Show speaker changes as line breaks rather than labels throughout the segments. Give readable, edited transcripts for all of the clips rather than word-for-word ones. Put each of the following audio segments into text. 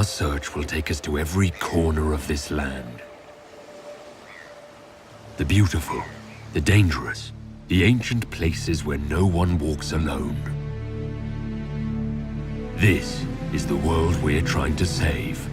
Our search will take us to every corner of this land. The beautiful, the dangerous, the ancient places where no one walks alone. This is the world we're trying to save.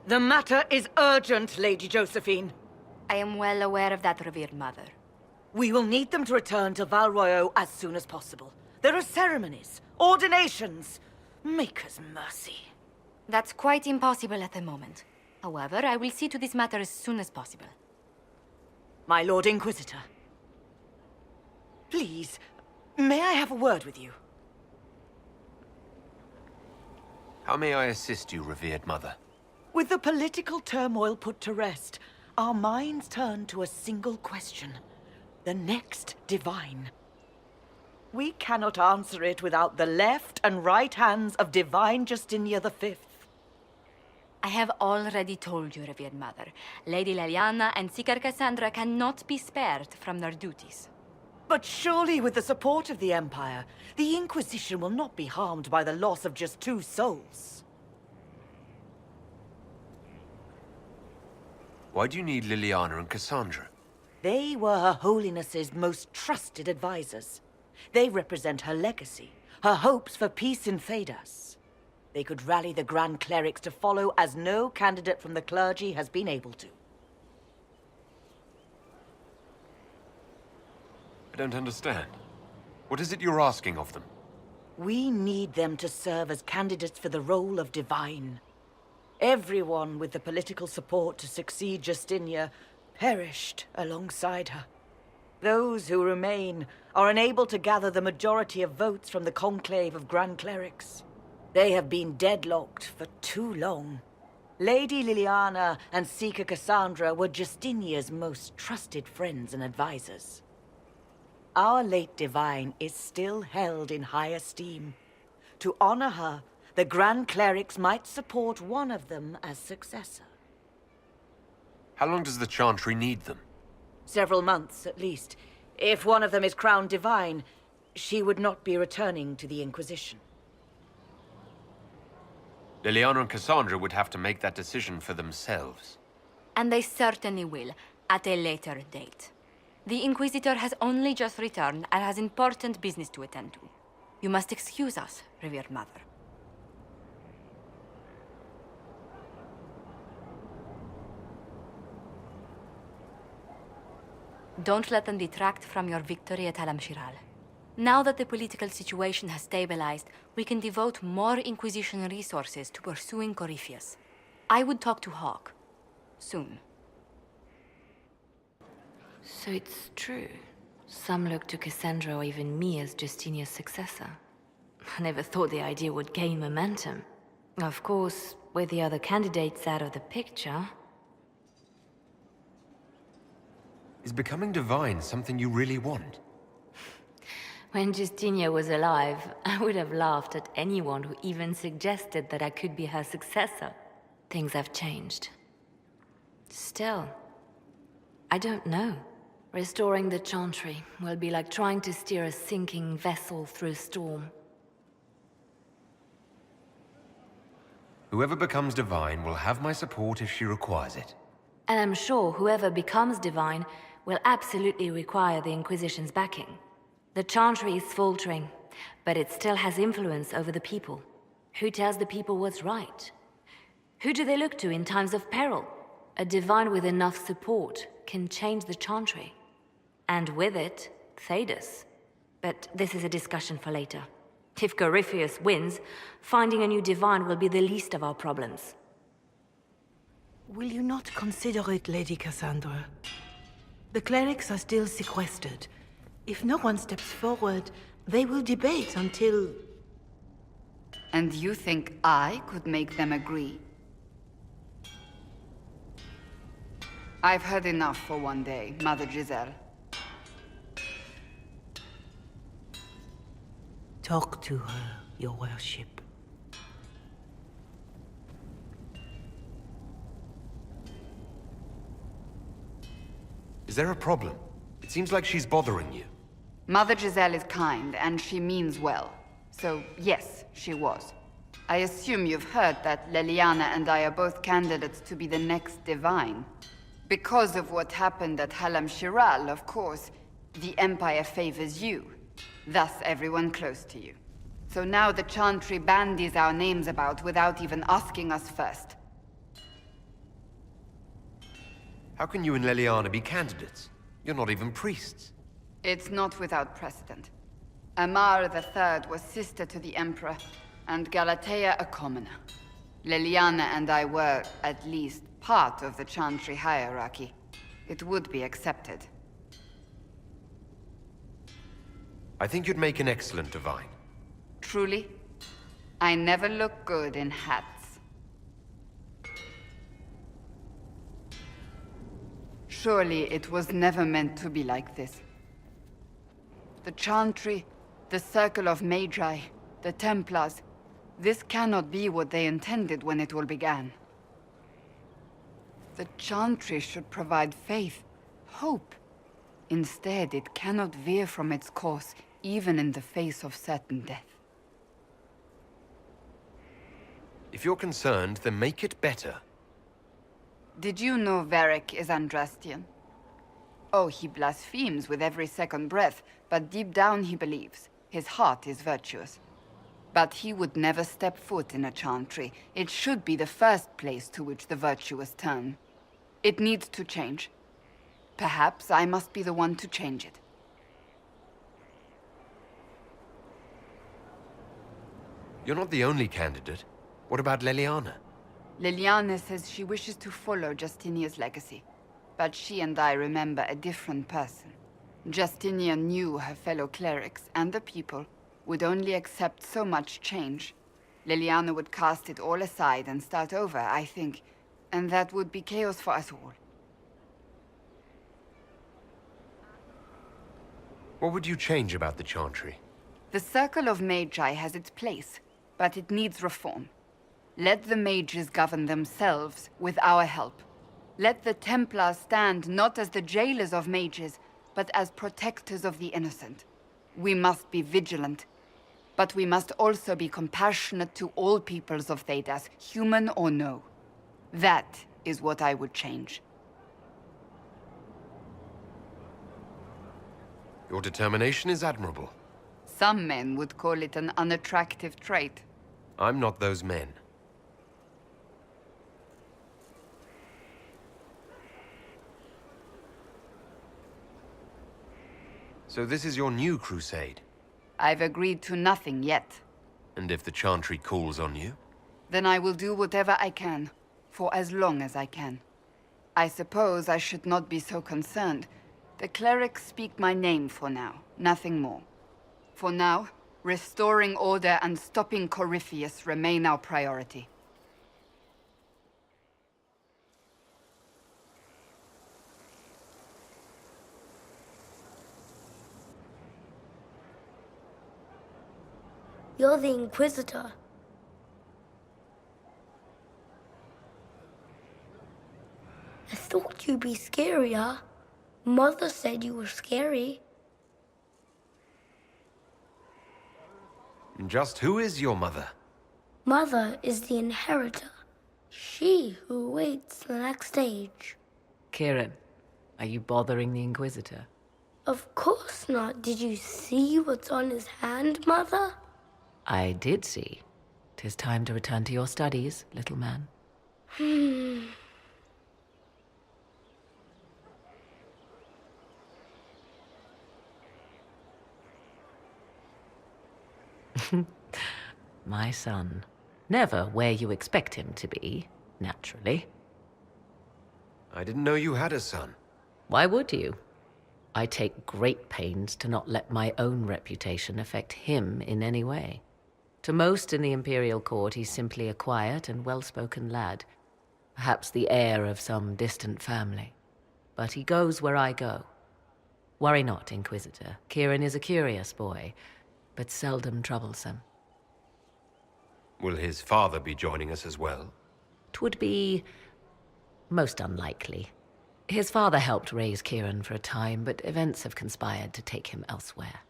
The matter is urgent, Lady Josephine.
I am well aware of that, revered mother.
We will need them to return to Val Royeaux as soon as possible. There are ceremonies, ordinations. Maker's mercy.
That's quite impossible at the moment. However, I will see to this matter as soon as possible.
My Lord Inquisitor. Please, may I have a word with you?
How may I assist you, revered mother?
With the political turmoil put to rest, our minds turn to a single question. The next divine. We cannot answer it without the left and right hands of Divine Justinia V.
I have already told you, revered mother. Lady Leliana and Seeker Cassandra cannot be spared from their duties.
But surely with the support of the Empire, the Inquisition will not be harmed by the loss of just 2 souls.
Why do you need Leliana and Cassandra?
They were Her Holiness's most trusted advisors. They represent her legacy, her hopes for peace in Thedas. They could rally the Grand Clerics to follow as no candidate from the clergy has been able to.
I don't understand. What is it you're asking of them?
We need them to serve as candidates for the role of Divine. Everyone with the political support to succeed Justinia perished alongside her. Those who remain are unable to gather the majority of votes from the conclave of Grand Clerics. They have been deadlocked for too long. Lady Leliana and Seeker Cassandra were Justinia's most trusted friends and advisors. Our late Divine is still held in high esteem. To honor her, the Grand Clerics might support one of them as successor.
How long does the Chantry need them?
Several months, at least. If one of them is crowned Divine, she would not be returning to the Inquisition.
Leliana and Cassandra would have to make that decision for themselves.
And they certainly will, at a later date. The Inquisitor has only just returned and has important business to attend to. You must excuse us, revered mother. Don't let them detract from your victory at Alam-Shiral. Now that the political situation has stabilized, we can devote more Inquisition resources to pursuing Corypheus. I would talk to Hawk. Soon.
So it's true. Some look to Cassandra or even me as Justinia's successor. I never thought the idea would gain momentum. Of course, with the other candidates out of the picture...
Is becoming divine something you really want?
When Justinia was alive, I would have laughed at anyone who even suggested that I could be her successor. Things have changed. Still, I don't know. Restoring the Chantry will be like trying to steer a sinking vessel through a storm.
Whoever becomes divine will have my support if she requires it.
And I'm sure whoever becomes divine will absolutely require the Inquisition's backing. The Chantry is faltering, but it still has influence over the people. Who tells the people what's right? Who do they look to in times of peril? A divine with enough support can change the Chantry. And with it, Thedas. But this is a discussion for later. If Corypheus wins, finding a new divine will be the least of our problems.
Will you not consider it, Lady Cassandra? The clerics are still sequestered. If no one steps forward, they will debate until...
And you think I could make them agree? I've heard enough for one day, Mother Giselle.
Talk to her, your worship.
Is there a problem? It seems like she's bothering you.
Mother Giselle is kind, and she means well. So, yes, she was. I assume you've heard that Leliana and I are both candidates to be the next divine. Because of what happened at Halam Shiral, of course, the Empire favors you. Thus, everyone close to you. So now the Chantry bandies our names about without even asking us first.
How can you and Leliana be candidates? You're not even priests.
It's not without precedent. Amar III was sister to the Emperor, and Galatea a commoner. Leliana and I were, at least, part of the Chantry hierarchy. It would be accepted.
I think you'd make an excellent divine.
Truly? I never look good in hats. Surely it was never meant to be like this. The Chantry, the Circle of Magi, the Templars, this cannot be what they intended when it all began. The Chantry should provide faith, hope. Instead, it cannot veer from its course, even in the face of certain death.
If you're concerned, then make it better.
Did you know Varric is Andrastian? Oh, he blasphemes with every second breath, but deep down he believes. His heart is virtuous. But he would never step foot in a Chantry. It should be the first place to which the virtuous turn. It needs to change. Perhaps I must be the one to change it.
You're not the only candidate. What about Leliana?
Leliana says she wishes to follow Justinia's legacy. But she and I remember a different person. Justinia knew her fellow clerics and the people would only accept so much change. Leliana would cast it all aside and start over, I think. And that would be chaos for us all.
What would you change about the Chantry?
The Circle of Magi has its place, but it needs reform. Let the mages govern themselves with our help. Let the Templars stand not as the jailers of mages, but as protectors of the innocent. We must be vigilant, but we must also be compassionate to all peoples of Thedas, human or no. That is what I would change.
Your determination is admirable.
Some men would call it an unattractive trait.
I'm not those men. So this is your new crusade?
I've agreed to nothing yet.
And if the Chantry calls on you?
Then I will do whatever I can, for as long as I can. I suppose I should not be so concerned. The clerics speak my name for now, nothing more. For now, restoring order and stopping Corypheus remain our priority.
You're the Inquisitor. I thought you'd be scarier. Mother said you were scary.
Just who is your mother?
Mother is the inheritor. She who awaits the next stage.
Kieran, are you bothering the Inquisitor?
Of course not. Did you see what's on his hand, Mother?
I did see. 'Tis time to return to your studies, little man. My son. Never where you expect him to be, naturally.
I didn't know you had a son.
Why would you? I take great pains to not let my own reputation affect him in any way. To most in the Imperial Court, he's simply a quiet and well-spoken lad, perhaps the heir of some distant family. But he goes where I go. Worry not, Inquisitor. Kieran is a curious boy, but seldom troublesome.
Will his father be joining us as well?
'Twould be most unlikely. His father helped raise Kieran for a time, but events have conspired to take him elsewhere.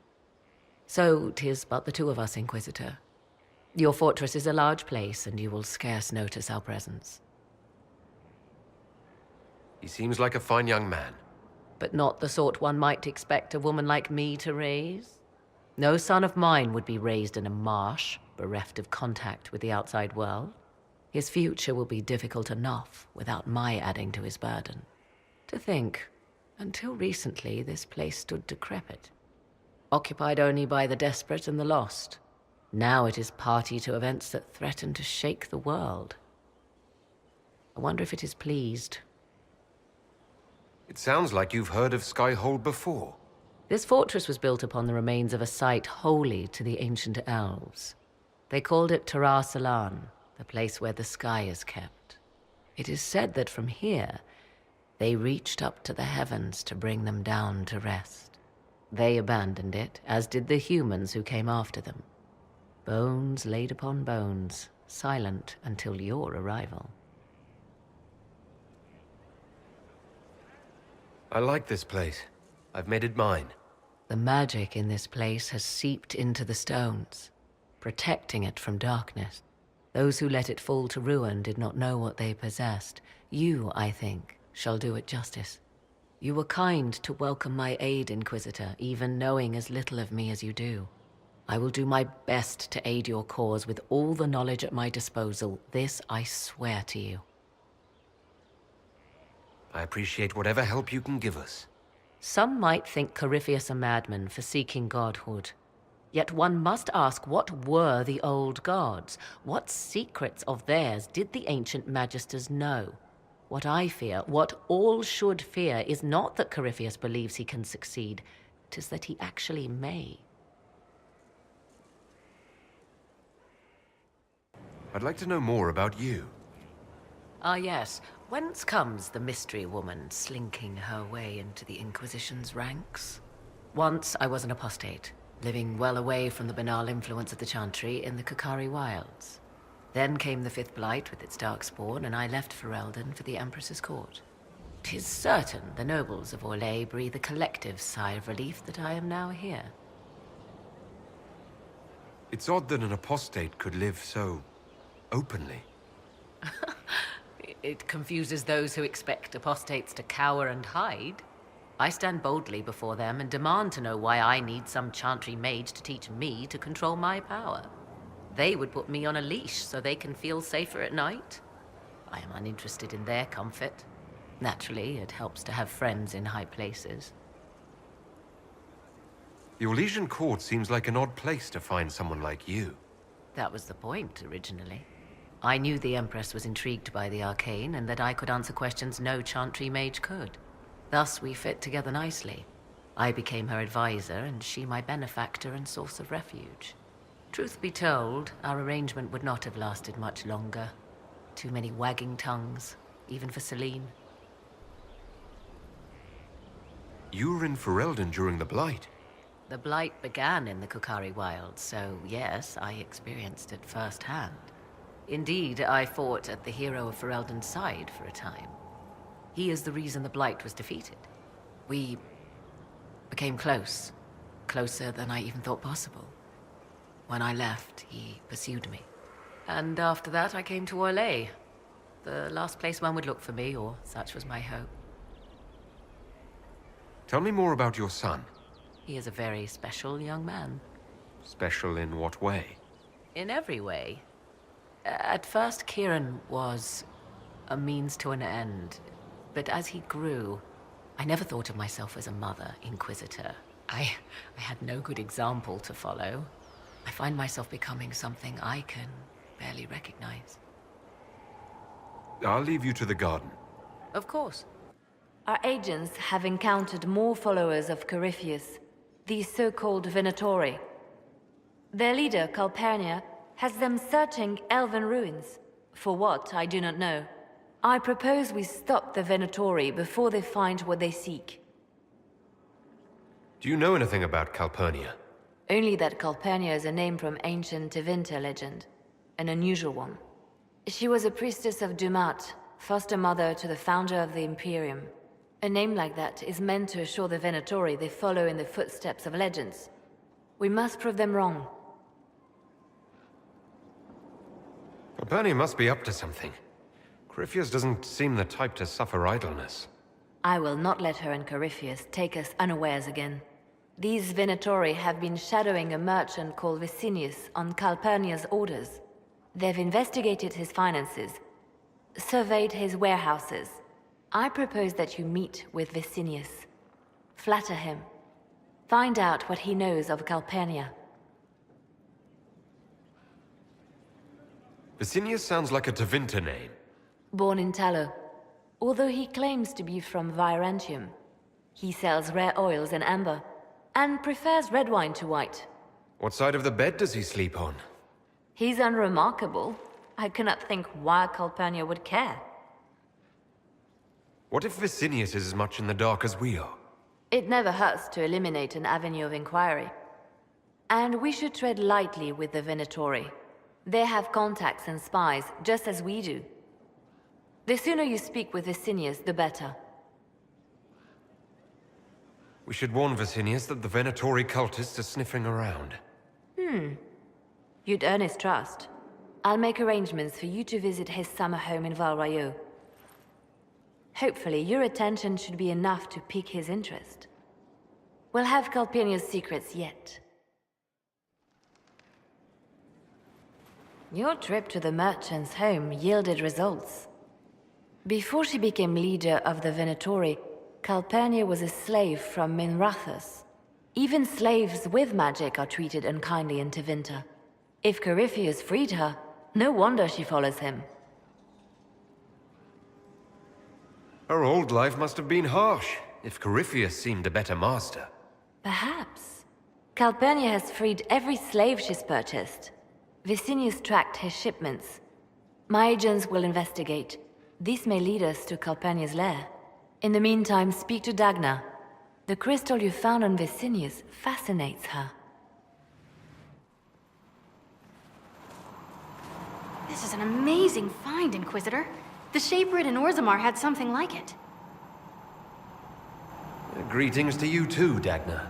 So 'tis but the two of us, Inquisitor. Your fortress is a large place, and you will scarce notice our presence.
He seems like a fine young man.
But not the sort one might expect a woman like me to raise. No son of mine would be raised in a marsh, bereft of contact with the outside world. His future will be difficult enough without my adding to his burden. To think, until recently this place stood decrepit, occupied only by the desperate and the lost. Now it is party to events that threaten to shake the world. I wonder if it is pleased.
It sounds like you've heard of Skyhold before.
This fortress was built upon the remains of a site holy to the ancient elves. They called it Salan, the place where the sky is kept. It is said that from here, they reached up to the heavens to bring them down to rest. They abandoned it, as did the humans who came after them. Bones laid upon bones, silent until your arrival.
I like this place. I've made it mine.
The magic in this place has seeped into the stones, protecting it from darkness. Those who let it fall to ruin did not know what they possessed. You, I think, shall do it justice. You were kind to welcome my aid, Inquisitor, even knowing as little of me as you do. I will do my best to aid your cause with all the knowledge at my disposal. This I swear to you.
I appreciate whatever help you can give us.
Some might think Corypheus a madman for seeking godhood. Yet one must ask, what were the old gods? What secrets of theirs did the ancient magisters know? What I fear, what all should fear, is not that Corypheus believes he can succeed. 'Tis that he actually may.
I'd like to know more about you.
Ah, yes. Whence comes the mystery woman slinking her way into the Inquisition's ranks? Once I was an apostate, living well away from the banal influence of the Chantry in the Kukari wilds. Then came the Fifth Blight with its darkspawn, and I left Ferelden for the Empress's court. 'Tis certain the nobles of Alle breathe a collective sigh of relief that I am now here.
It's odd that an apostate could live so openly.
It confuses those who expect apostates to cower and hide. I stand boldly before them and demand to know why I need some Chantry mage to teach me to control my power. They would put me on a leash so they can feel safer at night. I am uninterested in their comfort. Naturally, it helps to have friends in high places.
The Orlesian court seems like an odd place to find someone like you.
That was the point, originally. I knew the Empress was intrigued by the arcane, and that I could answer questions no Chantry mage could. Thus we fit together nicely. I became her advisor, and she my benefactor and source of refuge. Truth be told, our arrangement would not have lasted much longer. Too many wagging tongues, even for Celine.
You were in Ferelden during the Blight.
The Blight began in the Kukari wilds, so yes, I experienced it firsthand. Indeed, I fought at the hero of Ferelden's side for a time. He is the reason the Blight was defeated. We became close. Closer than I even thought possible. When I left, he pursued me. And after that, I came to Alle. The last place one would look for me, or such was my hope.
Tell me more about your son.
He is a very special young man.
Special in what way?
In every way. At first, Kieran was a means to an end. But as he grew, I never thought of myself as a mother, Inquisitor. I had no good example to follow. I find myself becoming something I can barely recognize.
I'll leave you to the garden.
of course.
Our agents have encountered more followers of Corypheus, the so-called Venatori. Their leader, Calpernia, has them searching elven ruins. For what, I do not know. I propose we stop the Venatori before they find what they seek.
Do you know anything about Calpernia?
Only that Calpernia is a name from ancient Tevinter legend. An unusual one. She was a priestess of Dumat, foster mother to the founder of the Imperium. A name like that is meant to assure the Venatori they follow in the footsteps of legends. We must prove them wrong.
Calpernia must be up to something. Corypheus doesn't seem the type to suffer idleness.
I will not let her and Corypheus take us unawares again. These Venatori have been shadowing a merchant called Vicinius on Calpernia's orders. They've investigated his finances, surveyed his warehouses. I propose that you meet with Vicinius. Flatter him. Find out what he knows of Calpernia.
Vicinius sounds like a Tevinter name.
Born in Tallow. Although he claims to be from Virantium, he sells rare oils and amber, and prefers red wine to white.
What side of the bed does he sleep on?
He's unremarkable. I cannot think why Calpernia would care.
What if Vicinius is as much in the dark as we are?
It never hurts to eliminate an avenue of inquiry. And we should tread lightly with the Venatori. They have contacts and spies, just as we do. The sooner you speak with Vicinius, the better.
We should warn Vicinius that the Venatori cultists are sniffing around.
You'd earn his trust. I'll make arrangements for you to visit his summer home in Val Royeaux. Hopefully, your attention should be enough to pique his interest. We'll have Calpernia's secrets yet. Your trip to the merchant's home yielded results. Before she became leader of the Venatori, Calpernia was a slave from Minrathus. Even slaves with magic are treated unkindly in Tevinter. If Corypheus freed her, no wonder she follows him.
Her old life must have been harsh, if Corypheus seemed a better master.
Perhaps. Calpernia has freed every slave she's purchased. Vicinius tracked his shipments. My agents will investigate. This may lead us to Calpernia's lair. In the meantime, speak to Dagna. The crystal you found on Vicinius fascinates her.
This is an amazing find, Inquisitor. The Shaperid in Orzammar had something like it.
Greetings to you too, Dagna.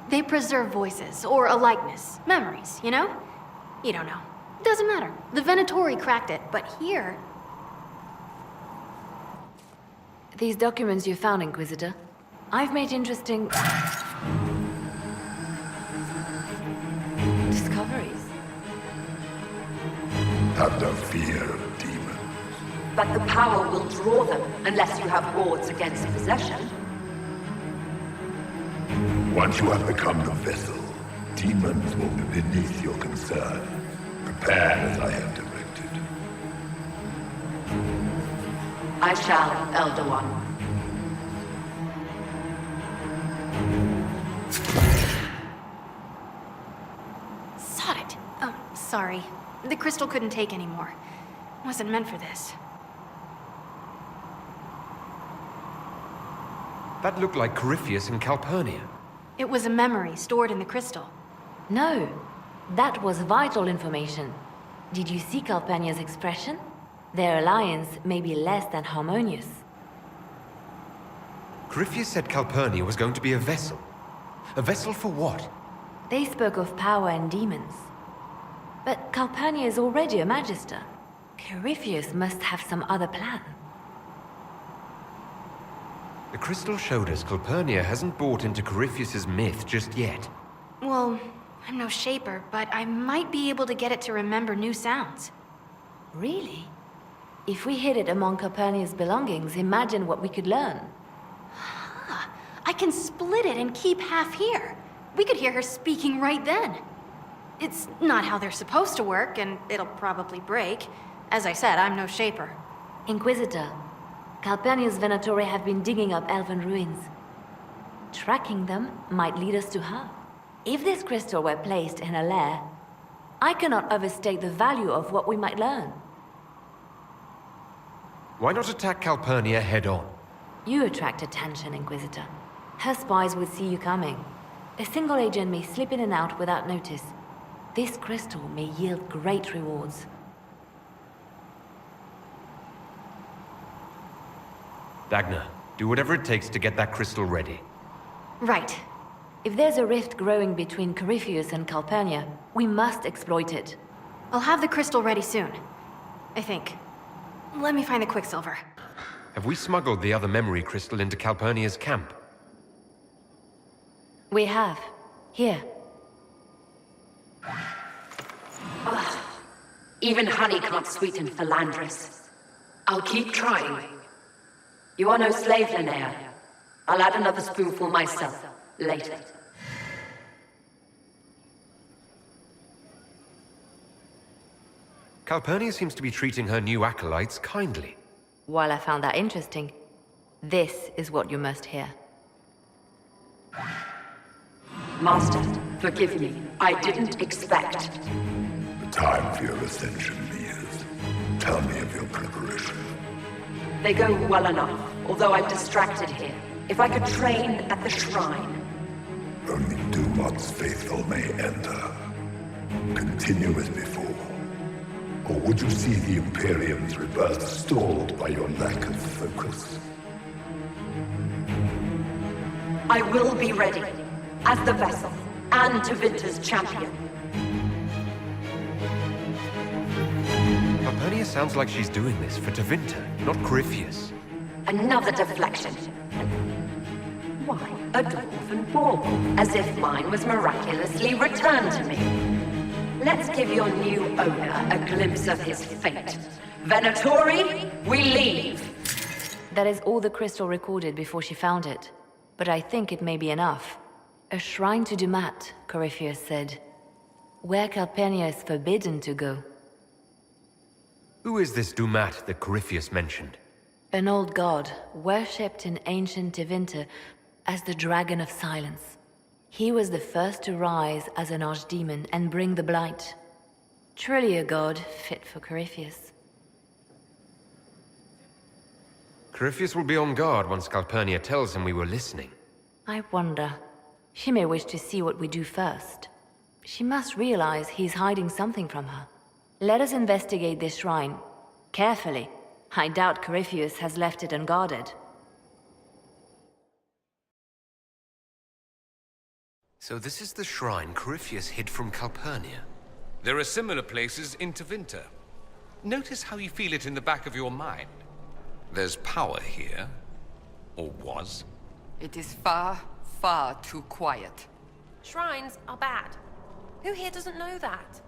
They preserve voices, or a likeness, memories, you know? You don't know. Doesn't matter. The Venatori cracked it, but here...
These documents you found, Inquisitor. I've made interesting... discoveries.
Have no fear of demons.
But the power will draw them unless you have wards against possession.
Once you have become the vessel, demons will be beneath your concern. Prepare as I have directed.
I shall, Elder One.
Sod it. Oh, sorry. The crystal couldn't take anymore. Wasn't meant for this.
That looked like Corypheus and Calpernia.
It was a memory stored in the crystal.
No, that was vital information. Did you see Calpernia's expression? Their alliance may be less than harmonious.
Corypheus said Calpernia was going to be a vessel. A vessel for what?
They spoke of power and demons. But Calpernia is already a magister. Corypheus must have some other plan.
The crystal showed us Calpernia hasn't bought into Corypheus's myth just yet.
Well, I'm no shaper, but I might be able to get it to remember new sounds.
Really? If we hid it among Calpernia's belongings, imagine what we could learn.
Huh. I can split it and keep half here. We could hear her speaking right then. It's not how they're supposed to work, and it'll probably break. As I said, I'm no shaper.
Inquisitor, Calpernia's Venatori have been digging up elven ruins. Tracking them might lead us to her. If this crystal were placed in a lair, I cannot overstate the value of what we might learn.
Why not attack Calpernia head-on?
You attract attention, Inquisitor. Her spies would see you coming. A single agent may slip in and out without notice. This crystal may yield great rewards.
Dagna, do whatever it takes to get that crystal ready.
Right. If there's a rift growing between Corypheus and Calpernia, we must exploit it.
I'll have the crystal ready soon. I think. Let me find the Quicksilver.
Have we smuggled the other memory crystal into Calpernia's camp?
We have. Here.
Even honey can't sweeten philandris. I'll keep trying. You are no slave, Linnea. I'll add another spoonful myself, later.
Calpernia seems to be treating her new acolytes kindly.
While I found that interesting, this is what you must hear.
Master, forgive me. I didn't expect.
The time for your ascension nears. Tell me of your preparation.
They go well enough, although I'm distracted here. If I could train at the shrine.
Only Dumat's faithful may enter. Continue as before. Or would you see the Imperium's rebirth stalled by your lack of focus?
I will be ready, as the vessel, and Tevinter's champion.
Calpernia sounds like she's doing this for Tevinter, not Corypheus.
Another deflection. Why, a dwarven bauble, as if mine was miraculously returned to me. Let's give your new owner a glimpse of his fate. Venatori, we leave!
That is all the crystal recorded before she found it. But I think it may be enough. A shrine to Dumat, Corypheus said. Where Calpernia is forbidden to go.
Who is this Dumat that Corypheus mentioned?
An old god, worshipped in ancient Tevinter as the Dragon of Silence. He was the first to rise as an archdemon and bring the blight. Truly a god fit for Corypheus.
Corypheus will be on guard once Calpernia tells him we were listening.
I wonder. She may wish to see what we do first. She must realize he's hiding something from her. Let us investigate this shrine. Carefully. I doubt Corypheus has left it unguarded.
So this is the shrine Corypheus hid from Calpernia.
There are similar places in Tevinter. Notice how you feel it in the back of your mind. There's power here. Or was.
It is far, far too quiet.
Shrines are bad. Who here doesn't know that?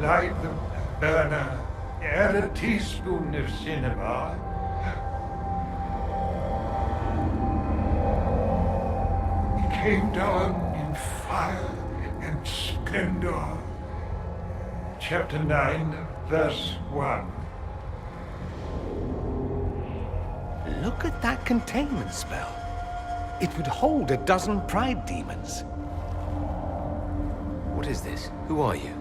Light the burner, add a teaspoon of cinnabar. He came down in fire and splendor. Chapter 9, verse 1.
Look at that containment spell. It would hold a dozen pride demons.
What is this? Who are you?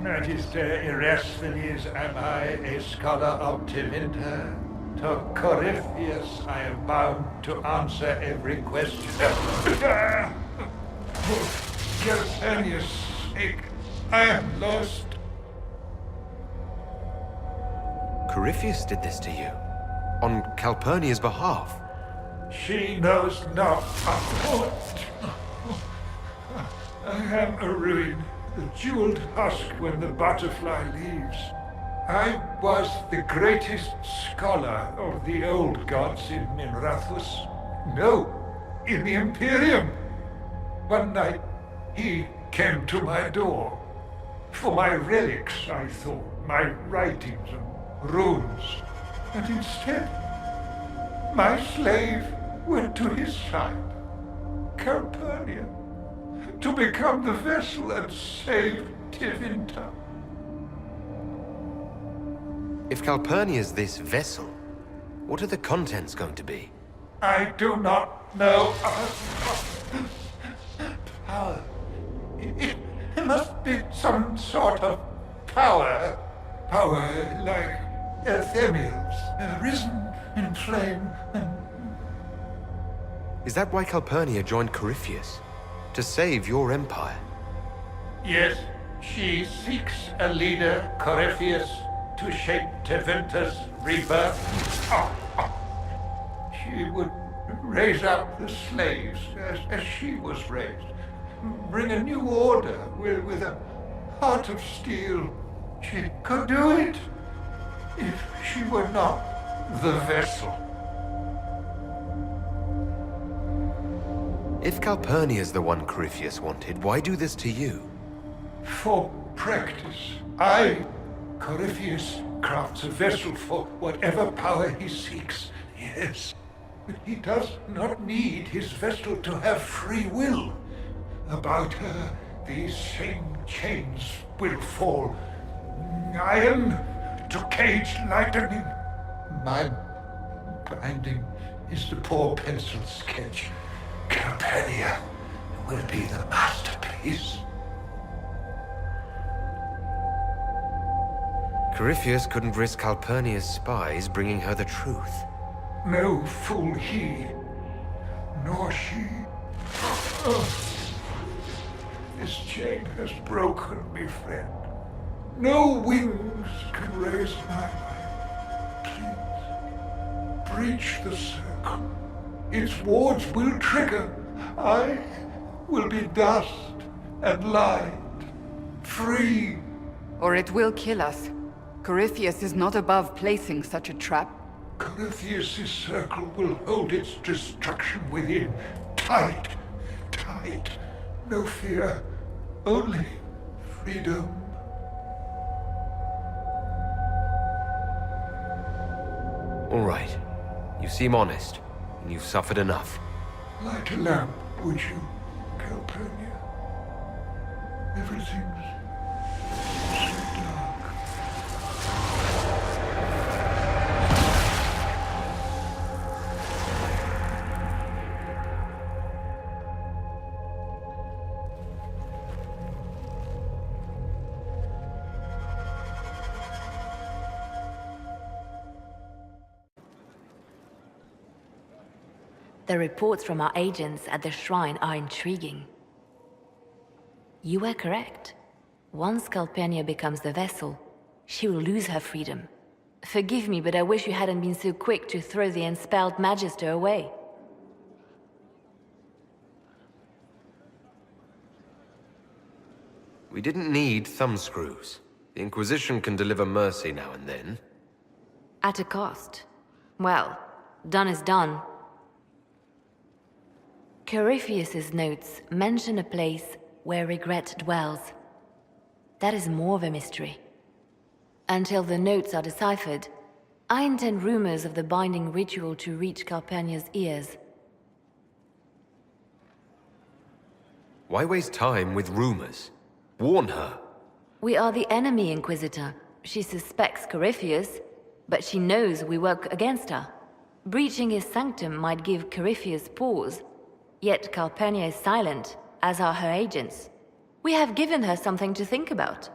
Magister Erasthenes am I, a scholar of Tevinter. To Corypheus I am bound to answer every question. For Calpernia's sake, I am lost.
Corypheus did this to you. On Calpernia's behalf.
She knows not of what. I am a ruin. The jeweled husk when the butterfly leaves. I was the greatest scholar of the old gods in Minrathus. No, in the Imperium. One night, he came to my door. For my relics, I thought, my writings and runes. And instead, my slave went to his side, Calpernia, to become the vessel and save Tevinter.
If Calpernia's this vessel, what are the contents going to be?
I do not know. Power. It must be some sort of power. Power like Ephemels, risen in flame and...
Is that why Calpernia joined Corypheus? To save your empire?
Yes, she seeks a leader, Corypheus, to shape Tevinter's rebirth. She would raise up the slaves as she was raised. Bring a new order with a heart of steel. She could do it if she were not the vessel.
If Calpernia's the one Corypheus wanted, why do this to you?
For practice. Corypheus crafts a vessel for whatever power he seeks. Yes, but he does not need his vessel to have free will. About her, these same chains will fall. Iron to cage lightning. My binding is the poor pencil sketch. Calpernia will be the masterpiece.
Corypheus couldn't risk Calpernia's spies bringing her the truth.
No fool he, nor she. This chain has broken me, friend. No wings can raise my mind. Please, breach the circle. Its wards will trigger. I will be dust and light, free.
Or it will kill us. Corypheus is not above placing such a trap.
Corypheus' circle will hold its destruction within. Tight, tight. No fear, only freedom.
All right. You seem honest, and you've suffered enough.
Light a lamp, would you, Calpernia? Everything's so dark.
The reports from our agents at the shrine are intriguing. You were correct. Once Calpernia becomes the vessel, she will lose her freedom. Forgive me, but I wish you hadn't been so quick to throw the enspelled Magister away.
We didn't need thumbscrews. The Inquisition can deliver mercy now and then.
At a cost. Well, done is done. Corypheus's notes mention a place where regret dwells. That is more of a mystery. Until the notes are deciphered, I intend rumors of the binding ritual to reach Calpernia's ears.
Why waste time with rumors? Warn her.
We are the enemy, Inquisitor. She suspects Corypheus, but she knows we work against her. Breaching his sanctum might give Corypheus pause. Yet Calpernia is silent, as are her agents. We have given her something to think about.